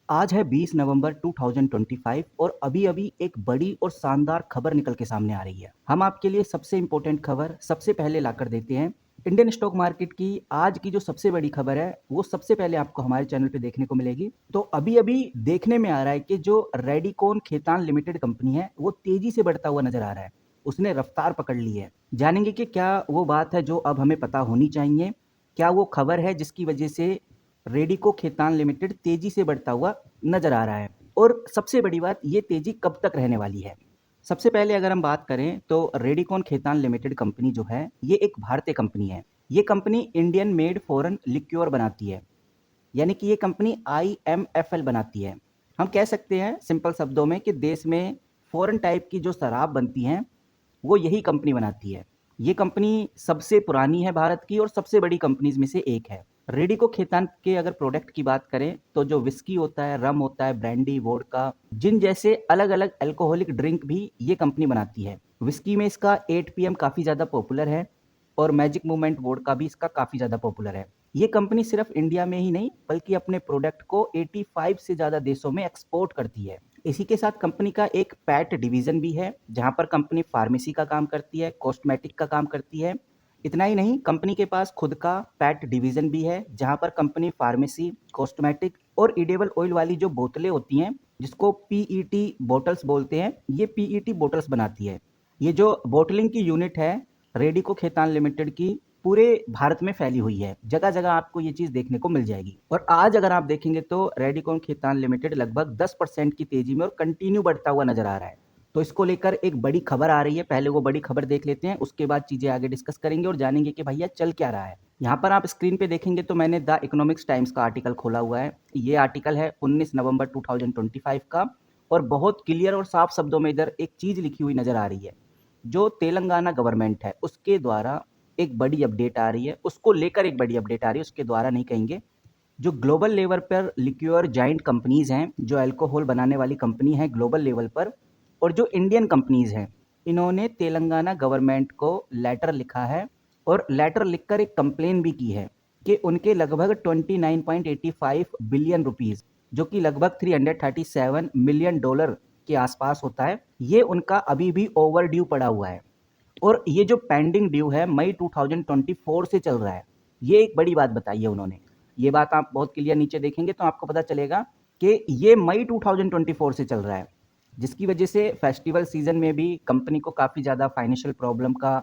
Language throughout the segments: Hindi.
आज है 20 नवंबर 2025 और अभी-अभी एक बड़ी और शानदार खबर निकल के सामने आ रही है। हम आपके लिए सबसे इम्पोर्टेंट खबर सबसे पहले लाकर देते हैं। इंडियन स्टॉक मार्केट की आज की जो सबसे बड़ी खबर है, वो सबसे पहले आपको हमारे चैनल पे देखने को मिलेगी। तो अभी-अभी देखने में आ रहा है कि जो रेडिकोन खेतान लिमिटेड कंपनी है, वो तेजी से बढ़ता हुआ नजर आ रहा है। उसने रफ्तार पकड़ ली है। जानेंगे कि क्या वो बात है जो अब हमें पता होनी चाहिए? क्या वो खबर है जिसकी वजह से रेडिको खेतान लिमिटेड तेजी से बढ़ता हुआ नजर आ रहा है? और सबसे बड़ी बात, ये तेजी कब तक रहने वाली है? सबसे पहले अगर हम बात करें तो रेडिकोन खेतान लिमिटेड कंपनी जो है, ये एक भारतीय कंपनी है। ये कंपनी इंडियन मेड फॉरेन लिक्योर बनाती है, यानी कि ये कंपनी IMFL बनाती है। हम कह सकते हैं सिंपल शब्दों में कि देश में फॉरेन टाइप की जो शराब बनती हैं, वो यही कंपनी बनाती है। ये कंपनी सबसे पुरानी है भारत की और सबसे बड़ी कंपनीज में से एक है। रेडिको खेतान के अगर प्रोडक्ट की बात करें तो जो विस्की होता है, रम होता है, ब्रांडी, वोडका, जिन जैसे अलग अलग अल्कोहलिक ड्रिंक भी ये कंपनी बनाती है। विस्की में इसका 8 PM काफ़ी ज़्यादा पॉपुलर है और मैजिक मूवमेंट वोडका भी इसका काफ़ी ज़्यादा पॉपुलर है। ये कंपनी सिर्फ इंडिया में ही नहीं बल्कि अपने प्रोडक्ट को 85 से ज़्यादा देशों में एक्सपोर्ट करती है। इसी के साथ कंपनी का एक पैट डिवीजन भी है, जहां पर कंपनी फार्मेसी का काम करती है, कॉस्मेटिक का काम करती है। इतना ही नहीं, कंपनी के पास खुद का पैट डिवीजन भी है, जहां पर कंपनी फार्मेसी, कॉस्मेटिक और इडेबल ऑयल वाली जो बोतलें होती हैं, जिसको PET बोटल्स बोलते हैं, ये PET बोटल्स बनाती है। ये जो बोटलिंग की यूनिट है रेडिको खेतान लिमिटेड की, पूरे भारत में फैली हुई है। जगह जगह आपको ये चीज देखने को मिल जाएगी। और आज अगर आप देखेंगे तो रेडिकोन खेतान लिमिटेड लगभग 10% की तेजी में और कंटिन्यू बढ़ता हुआ नजर आ रहा है। तो इसको लेकर एक बड़ी खबर आ रही है। पहले वो बड़ी खबर देख लेते हैं, उसके बाद चीजें आगे डिस्कस करेंगे और जानेंगे कि भैया चल क्या रहा है। यहाँ पर आप स्क्रीन पे देखेंगे तो मैंने द इकोनॉमिक्स टाइम्स का आर्टिकल खोला हुआ है। ये आर्टिकल है 19 नवंबर 2025 का और बहुत क्लियर और साफ शब्दों में इधर एक चीज लिखी हुई नजर आ रही है। जो तेलंगाना गवर्नमेंट है उसके द्वारा एक बड़ी अपडेट आ रही है, उसको लेकर एक बड़ी अपडेट आ रही है, उसके द्वारा नहीं कहेंगे। जो ग्लोबल लेवल पर लिक्योर जाइंट कंपनीज हैं, जो अल्कोहल बनाने वाली कंपनी है ग्लोबल लेवल पर, और जो इंडियन कंपनीज हैं, इन्होंने तेलंगाना गवर्नमेंट को लेटर लिखा है और लेटर लिखकर एक कंप्लेन भी की है कि उनके लगभग 29.85 बिलियन रुपीस, जो कि लगभग $337 मिलियन के आसपास होता है, ये उनका अभी भी ओवर ड्यू पड़ा हुआ है। और ये जो पेंडिंग ड्यू है मई 2024 से चल रहा है। ये एक बड़ी बात बताई है उन्होंने। ये बात आप बहुत क्लियर नीचे देखेंगे तो आपको पता चलेगा कि ये मई 2024 से चल रहा है, जिसकी वजह से फेस्टिवल सीजन में भी कंपनी को काफ़ी ज़्यादा फाइनेंशियल प्रॉब्लम का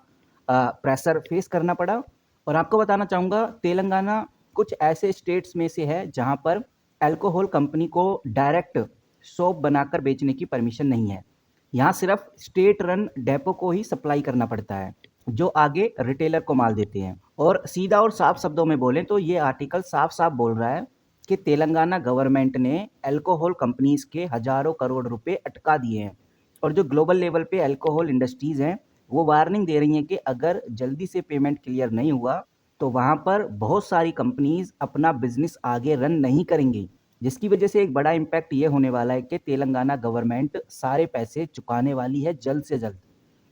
प्रेशर फेस करना पड़ा। और आपको बताना चाहूँगा, तेलंगाना कुछ ऐसे स्टेट्स में से है जहाँ पर अल्कोहल कंपनी को डायरेक्ट शॉप बनाकर बेचने की परमिशन नहीं है। यहाँ सिर्फ स्टेट रन डेपो को ही सप्लाई करना पड़ता है, जो आगे रिटेलर को माल देते हैं। और सीधा और साफ शब्दों में बोलें तो ये आर्टिकल साफ साफ बोल रहा है कि तेलंगाना गवर्नमेंट ने अल्कोहल कंपनीज के हजारों करोड़ रुपए अटका दिए हैं। और जो ग्लोबल लेवल पे अल्कोहल इंडस्ट्रीज हैं, वो वार्निंग दे रही हैं कि अगर जल्दी से पेमेंट क्लियर नहीं हुआ तो वहाँ पर बहुत सारी कंपनीज अपना बिजनेस आगे रन नहीं करेंगी, जिसकी वजह से एक बड़ा इम्पैक्ट ये होने वाला है कि तेलंगाना गवर्नमेंट सारे पैसे चुकाने वाली है जल्द से जल्द।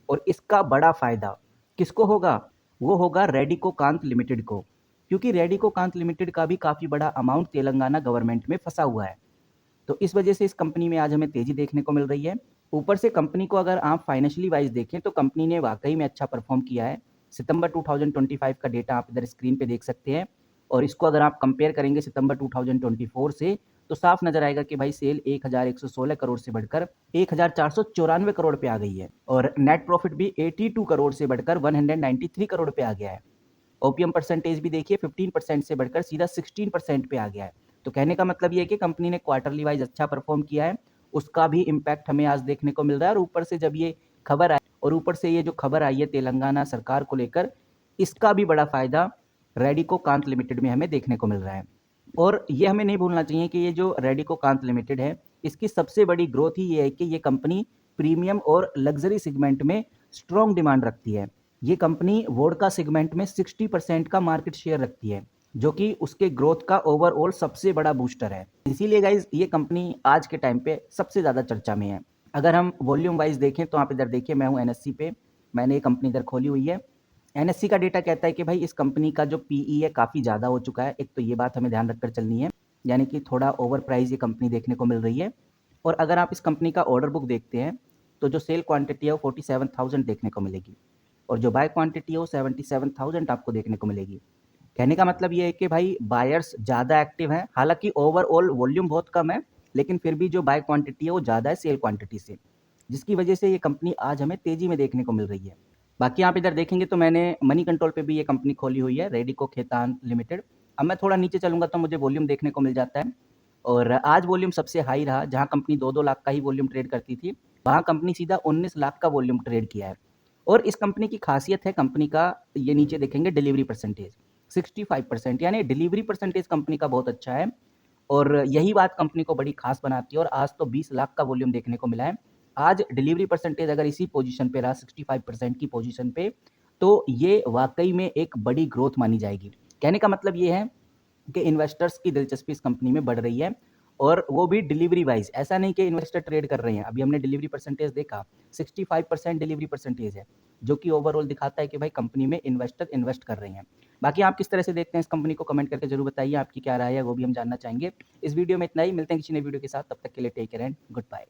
और इसका बड़ा फायदा किसको होगा? वो होगा रेडिको कांत लिमिटेड को, क्योंकि रेडिको कांत लिमिटेड का भी काफ़ी बड़ा अमाउंट तेलंगाना गवर्नमेंट में फंसा हुआ है। तो इस वजह से इस कंपनी में आज हमें तेजी देखने को मिल रही है। ऊपर से कंपनी को अगर आप फाइनेंशियली वाइज देखें तो कंपनी ने वाकई में अच्छा परफॉर्म किया है। सितंबर 2025 का डेटा आप इधर स्क्रीन पे देख सकते हैं और इसको अगर आप कंपेयर करेंगे सितंबर 2024 से, तो साफ नजर आएगा कि भाई सेल 1116 करोड़ से बढ़कर 1494 करोड़ पे आ गई है और नेट प्रॉफिट भी 82 करोड़ से बढ़कर 193 करोड़ पे आ गया है। ओपीएम परसेंटेज भी देखिए 15% से बढ़कर सीधा 16% पे आ गया है। तो कहने का मतलब ये है कि कंपनी ने क्वार्टरली वाइज अच्छा परफॉर्म किया है, उसका भी इम्पैक्ट हमें आज देखने को मिल रहा है। और ऊपर से जब ये खबर आई और ऊपर से ये जो खबर आई है तेलंगाना सरकार को लेकर, इसका भी बड़ा फायदा रेडिको कांत लिमिटेड में हमें देखने को मिल रहा है। और ये हमें नहीं भूलना चाहिए कि ये जो रेडिको कांत लिमिटेड है, इसकी सबसे बड़ी ग्रोथ ही ये है कि ये कंपनी प्रीमियम और लग्जरी सेगमेंट में स्ट्रॉन्ग डिमांड रखती है। ये कंपनी वोडका सेगमेंट में 60% का मार्केट शेयर रखती है, जो कि उसके ग्रोथ का ओवरऑल सबसे बड़ा बूस्टर है। इसीलिए गाइज ये कंपनी आज के टाइम पे सबसे ज़्यादा चर्चा में है। अगर हम वॉल्यूम वाइज देखें तो आप इधर देखिए, मैं हूँ NSE पे, मैंने ये कंपनी इधर खोली हुई है। NSE का डेटा कहता है कि भाई इस कंपनी का जो PE है काफ़ी ज़्यादा हो चुका है। एक तो ये बात हमें ध्यान रखकर चलनी है। यानी कि थोड़ा ओवर प्राइस ये कंपनी देखने को मिल रही है। और अगर आप इस कंपनी का ऑर्डर बुक देखते हैं तो जो सेल क्वांटिटी है वो 47,000 देखने को मिलेगी और जो बाय क्वांटिटी है वो 77,000 आपको देखने को मिलेगी। कहने का मतलब ये है कि भाई बायर्स ज़्यादा एक्टिव हैं, हालांकि ओवरऑल वॉल्यूम बहुत कम है, लेकिन फिर भी जो बाय क्वांटिटी है वो ज़्यादा है सेल क्वांटिटी से, जिसकी वजह से ये कंपनी आज हमें तेज़ी में देखने को मिल रही है। बाकी आप इधर देखेंगे तो मैंने मनी कंट्रोल पे भी ये कंपनी खोली हुई है, रेडिको खेतान लिमिटेड। अब मैं थोड़ा नीचे चलूंगा तो मुझे वॉल्यूम देखने को मिल जाता है और आज वॉल्यूम सबसे हाई रहा, जहां कंपनी 2-2 लाख का ही वॉल्यूम ट्रेड करती थी, वहां कंपनी सीधा 19 लाख का वॉल्यूम ट्रेड किया है। और इस कंपनी की खासियत है, कंपनी का ये नीचे देखेंगे डिलीवरी परसेंटेज 65%, यानी डिलीवरी परसेंटेज कंपनी का बहुत अच्छा है और यही बात कंपनी को बड़ी खास बनाती है। और आज तो 20 लाख का वॉल्यूम देखने को मिला है। आज डिलीवरी परसेंटेज अगर इसी पोजीशन पे रहा 65% की पोजीशन पे, तो ये वाकई में एक बड़ी ग्रोथ मानी जाएगी। कहने का मतलब ये है कि इन्वेस्टर्स की दिलचस्पी इस कंपनी में बढ़ रही है और वो भी डिलीवरी वाइज। ऐसा नहीं कि इन्वेस्टर ट्रेड कर रहे हैं, अभी हमने डिलीवरी परसेंटेज देखा 65% डिलीवरी परसेंटेज है, जो कि ओवरऑल दिखाता है कि भाई कंपनी में इन्वेस्टर इन्वेस्ट कर रहे हैं। बाकी आप किस तरह से देखते हैं इस कंपनी को, कमेंट करके जरूर बताइए, आपकी क्या राय है वो भी हम जानना चाहेंगे। इस वीडियो में इतना ही, मिलते हैं किसी नए वीडियो के साथ, तब तक के लिए take care and good bye.